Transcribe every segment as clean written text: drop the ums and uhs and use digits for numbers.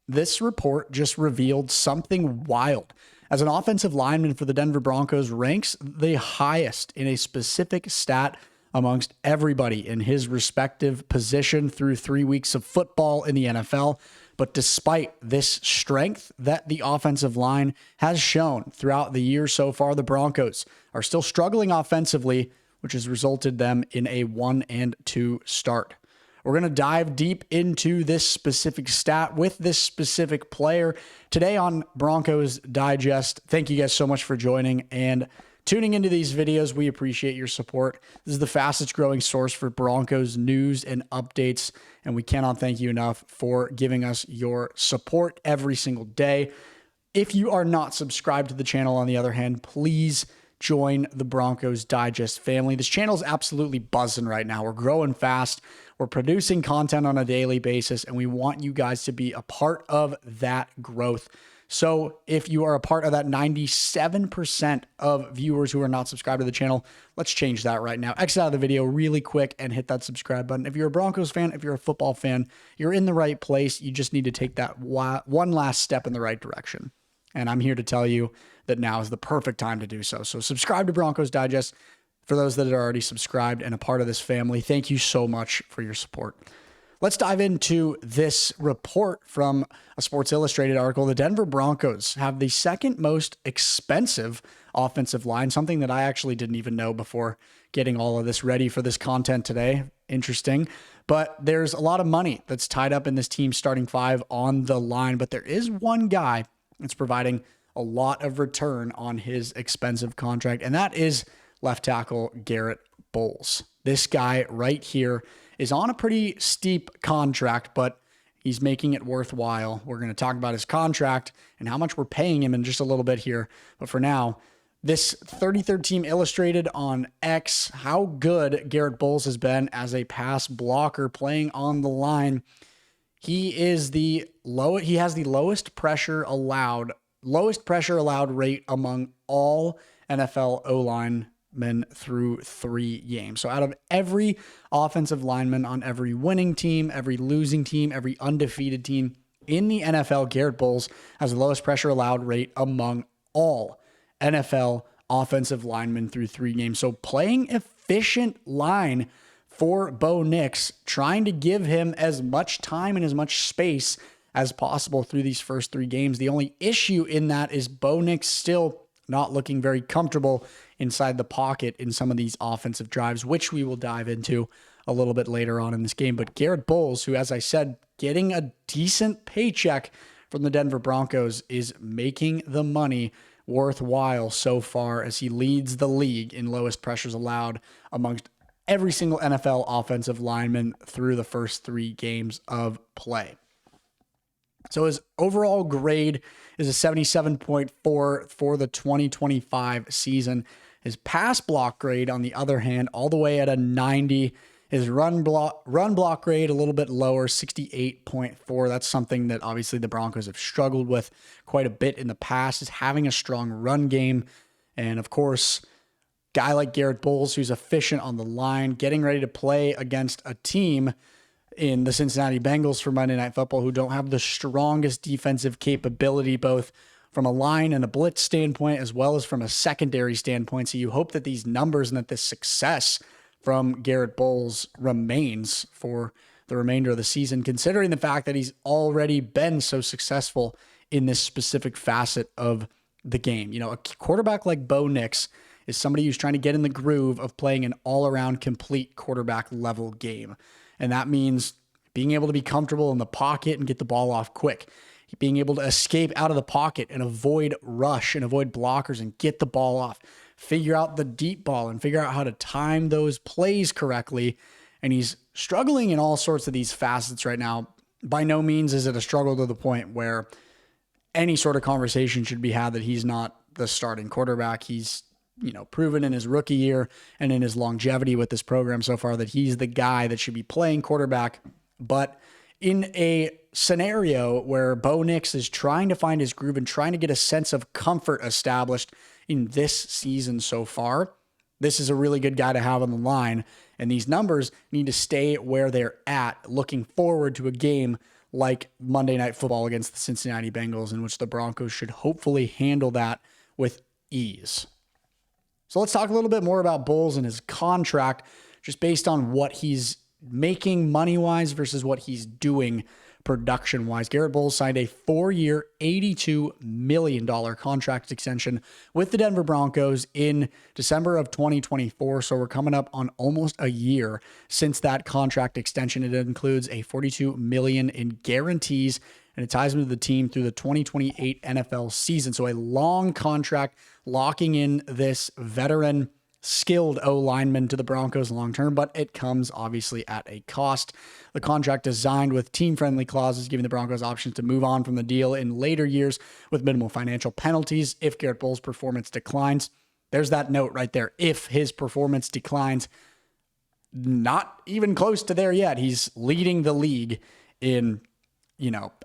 This report just revealed something wild. As an offensive lineman for the Denver Broncos ranks the highest in a specific stat amongst everybody in his respective position through 3 weeks of football in the NFL. But despite this strength that the offensive line has shown throughout the year so far, the Broncos are still struggling offensively, which has resulted them in a 1-2 start. We're going to dive deep into this specific stat with this specific player today on Broncos Digest. Thank you guys so much for joining and tuning into these videos. We appreciate your support. This is the fastest growing source for Broncos news and updates, and we cannot thank you enough for giving us your support every single day. If you are not subscribed to the channel, on the other hand, please join the Broncos Digest family. This channel is absolutely buzzing right now. We're growing fast. We're producing content on a daily basis, and we want you guys to be a part of that growth. So if you are a part of that 97% of viewers who are not subscribed to the channel, let's change that right now. Exit out of the video really quick and hit that subscribe button. If you're a Broncos fan, if you're a football fan, you're in the right place. You just need to take that one last step in the right direction. And I'm here to tell you that now is the perfect time to do so. So subscribe to Broncos Digest. For those that are already subscribed and a part of this family, thank you so much for your support. Let's dive into this report from a Sports Illustrated article. The Denver Broncos have the second most expensive offensive line, something that I actually didn't even know before getting all of this ready for this content today. Interesting. But there's a lot of money that's tied up in this team's starting five on the line. But there is one guy that's providing a lot of return on his expensive contract, and that is left tackle Garett Bolles. This guy right here is on a pretty steep contract, but he's making it worthwhile. We're going to talk about his contract and how much we're paying him in just a little bit here. But for now, this 33rd Team Illustrated on X, how good Garett Bolles has been as a pass blocker playing on the line. He has the lowest pressure allowed rate among all NFL O-line men through 3 games. So out of every offensive lineman on every winning team, every losing team, every undefeated team in the NFL, Garett Bolles has the lowest pressure allowed rate among all NFL offensive linemen through 3 games. So playing efficient line for Bo Nix, trying to give him as much time and as much space as possible through these first 3 games. The only issue in that is Bo Nix still not looking very comfortable inside the pocket in some of these offensive drives, which we will dive into a little bit later on in this game. But Garett Bolles, who, as I said, getting a decent paycheck from the Denver Broncos, is making the money worthwhile so far as he leads the league in lowest pressures allowed amongst every single NFL offensive lineman through the first 3 games of play. So his overall grade is a 77.4 for the 2025 season. His pass block grade, on the other hand, all the way at a 90. His run block grade a little bit lower, 68.4. That's something that obviously the Broncos have struggled with quite a bit in the past, is having a strong run game. And of course, guy like Garett Bolles, who's efficient on the line, getting ready to play against a team in the Cincinnati Bengals for Monday Night Football who don't have the strongest defensive capability, both from a line and a blitz standpoint, as well as from a secondary standpoint. So you hope that these numbers and that this success from Garett Bolles remains for the remainder of the season, considering the fact that he's already been so successful in this specific facet of the game. You know, a quarterback like Bo Nix is somebody who's trying to get in the groove of playing an all-around complete quarterback level game. And that means being able to be comfortable in the pocket and get the ball off quick, being able to escape out of the pocket and avoid rush and avoid blockers and get the ball off, figure out the deep ball and figure out how to time those plays correctly. And he's struggling in all sorts of these facets right now. By no means is it a struggle to the point where any sort of conversation should be had that he's not the starting quarterback. He's, proven in his rookie year and in his longevity with this program so far that he's the guy that should be playing quarterback. But in a scenario where Bo Nix is trying to find his groove and trying to get a sense of comfort established in this season so far, this is a really good guy to have on the line. And these numbers need to stay where they're at, looking forward to a game like Monday Night Football against the Cincinnati Bengals, in which the Broncos should hopefully handle that with ease. So let's talk a little bit more about Bolles and his contract, just based on what he's making money-wise versus what he's doing production-wise. Garett Bolles signed a 4-year, $82 million contract extension with the Denver Broncos in December of 2024. So we're coming up on almost a year since that contract extension. It includes a $42 million in guarantees, and it ties him to the team through the 2028 NFL season. So a long contract locking in this veteran skilled O-lineman to the Broncos long-term, but it comes obviously at a cost. The contract designed with team-friendly clauses, giving the Broncos options to move on from the deal in later years with minimal financial penalties if Garett Bolles' performance declines. There's that note right there. If his performance declines, not even close to there yet. He's leading the league in,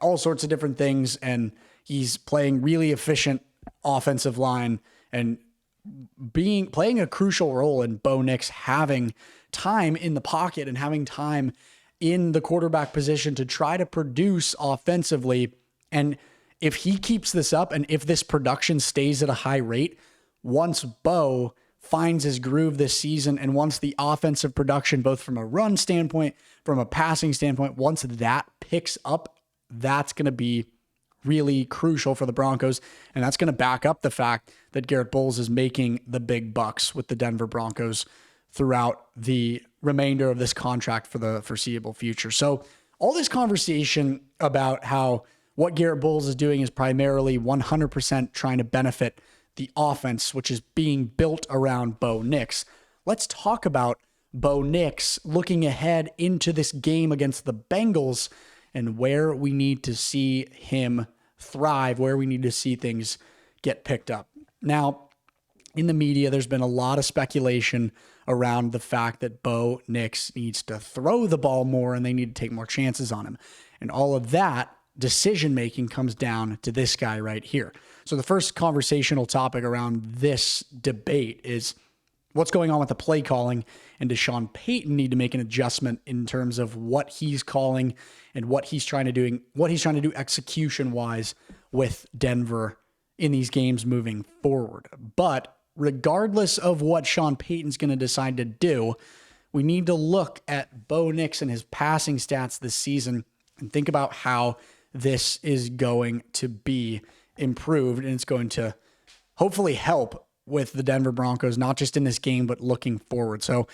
all sorts of different things, and he's playing really efficient offensive line and playing a crucial role in Bo Nix having time in the pocket and having time in the quarterback position to try to produce offensively. And if he keeps this up and if this production stays at a high rate, once Bo finds his groove this season and once the offensive production, both from a run standpoint, from a passing standpoint, once that picks up, that's going to be really crucial for the Broncos. And that's going to back up the fact that Garett Bolles is making the big bucks with the Denver Broncos throughout the remainder of this contract for the foreseeable future. So all this conversation about how what Garett Bolles is doing is primarily 100% trying to benefit the offense, which is being built around Bo Nix. Let's talk about Bo Nix looking ahead into this game against the Bengals and where we need to see him thrive, where we need to see things get picked up. Now, in the media, there's been a lot of speculation around the fact that Bo Nix needs to throw the ball more and they need to take more chances on him. And all of that decision-making comes down to this guy right here. So the first conversational topic around this debate is what's going on with the play calling, and does Sean Payton need to make an adjustment in terms of what he's calling and what he's trying to do execution-wise with Denver in these games moving forward. But regardless of what Sean Payton's going to decide to do, we need to look at Bo Nix and his passing stats this season and think about how this is going to be improved, and it's going to hopefully help with the Denver Broncos, not just in this game, but looking forward. So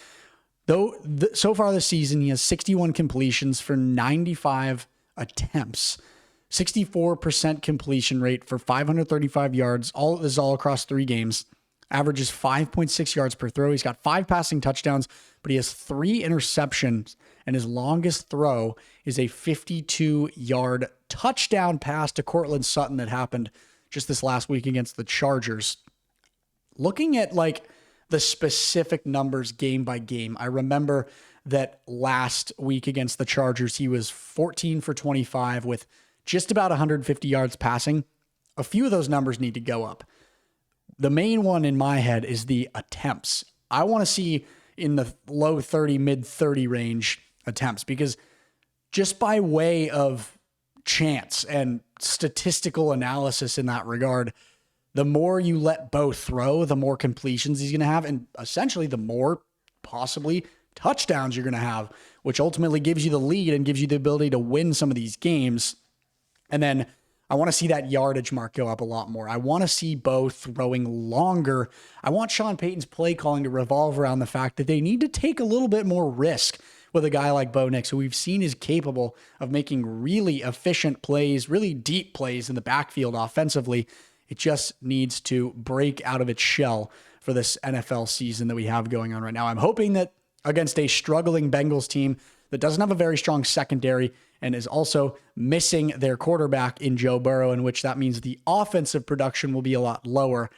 so far this season, he has 61 completions for 95 attempts, 64% completion rate for 535 yards. All this is all across 3 games. Averages 5.6 yards per throw. He's got 5 passing touchdowns, but he has 3 interceptions, and his longest throw is a 52-yard touchdown pass to Courtland Sutton that happened just this last week against the Chargers. Looking at the specific numbers game by game, I remember that last week against the Chargers, he was 14 for 25 with just about 150 yards passing. A few of those numbers need to go up. The main one in my head is the attempts. I want to see in the low 30, mid 30 range attempts, because just by way of chance and statistical analysis in that regard, the more you let Bo throw, the more completions he's going to have, and essentially the more possibly touchdowns you're going to have, which ultimately gives you the lead and gives you the ability to win some of these games. And then I want to see that yardage mark go up a lot more. I want to see Bo throwing longer. I want Sean Payton's play calling to revolve around the fact that they need to take a little bit more risk with a guy like Bo Nix, who we've seen is capable of making really efficient plays, really deep plays in the backfield offensively. It just needs to break out of its shell for this NFL season that we have going on right now. I'm hoping that against a struggling Bengals team that doesn't have a very strong secondary and is also missing their quarterback in Joe Burrow, in which that means the offensive production will be a lot lower.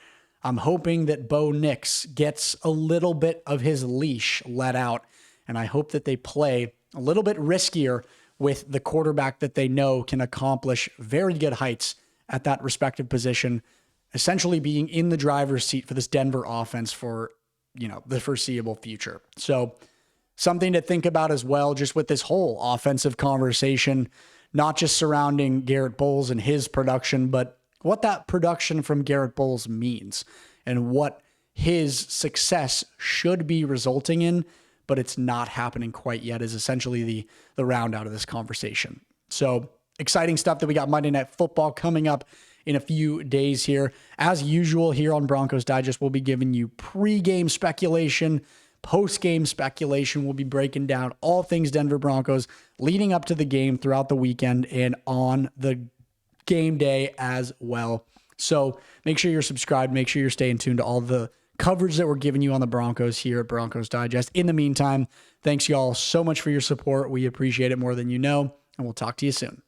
I'm hoping that Bo Nix gets a little bit of his leash let out, and I hope that they play a little bit riskier with the quarterback that they know can accomplish very good heights at that respective position, essentially being in the driver's seat for this Denver offense for, the foreseeable future. So something to think about as well, just with this whole offensive conversation, not just surrounding Garett Bolles and his production, but what that production from Garett Bolles means and what his success should be resulting in, but it's not happening quite yet, is essentially the round out of this conversation. So exciting stuff that we got Monday Night Football coming up in a few days here. As usual, here on Broncos Digest, we'll be giving you pre-game speculation, post-game speculation. We'll be breaking down all things Denver Broncos leading up to the game throughout the weekend and on the game day as well. So make sure you're subscribed. Make sure you're staying tuned to all the coverage that we're giving you on the Broncos here at Broncos Digest. In the meantime, thanks y'all so much for your support. We appreciate it more than you know, and we'll talk to you soon.